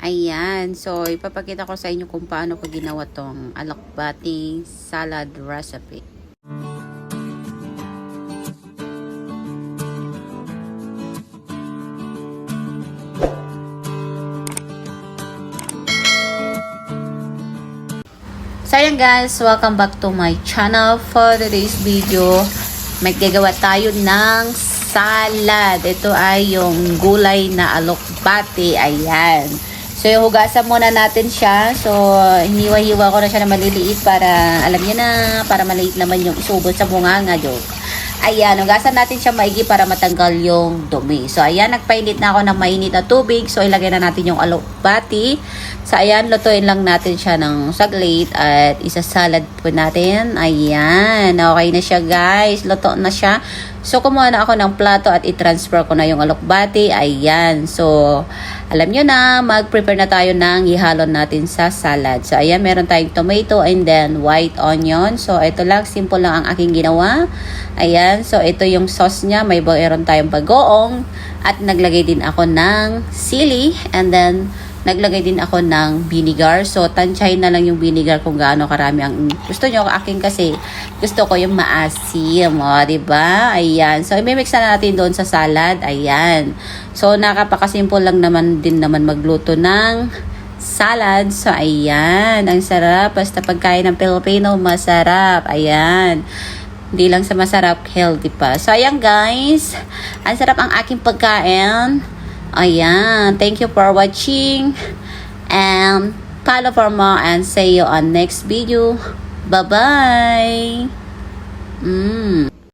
Ayan. So, ipapakita ko sa inyo kung paano ko ginawa tong alokbati salad recipe. So, ayan guys. Welcome back to my channel. For today's video, maggagawa tayo ng salad. Ito ay yung gulay na alokbati. Ayan. So, hugasan muna natin siya. So, hiniwa-hiwa ko na siya na maliliit para, alam niyo na, para maliit naman yung isubot sa bunganga, joke. Ayan, hugasan natin siya maigi para matanggal yung dumi. So, ayan, nagpainit na ako ng mainit na tubig. So, ilagay na natin yung alokbati. So, ayan, lutuin lang natin siya ng saglit at isa-salad po natin. Ayan, okay na siya guys. Luto na siya. So, kumuha na ako ng plato at i-transfer ko na yung alokbati. Ayan, so, alam nyo na, mag-prepare na tayo ng ihalon natin sa salad. So, ayan, meron tayong tomato and then white onion. So, ito lang, simple lang ang aking ginawa. Ayan, so ito yung sauce niya. May meron tayong bagoong at naglagay din ako ng sili and then naglagay din ako ng vinegar. So, tansyahin na lang yung vinegar kung gaano karami ang gusto nyo. Akin kasi, gusto ko yung maasim. O, diba? Ayan. So, imimix na natin doon sa salad. Ayan. So, nakapakasimple lang naman din naman magluto ng salad. So, ayan. Ang sarap. Basta pagkain ng Pilipino, masarap. Ayan. Hindi lang sa masarap, healthy pa. So, ayan guys. Ang sarap ang aking pagkain. Ayan. Thank you for watching. And follow for more and see you on next video. Bye-bye.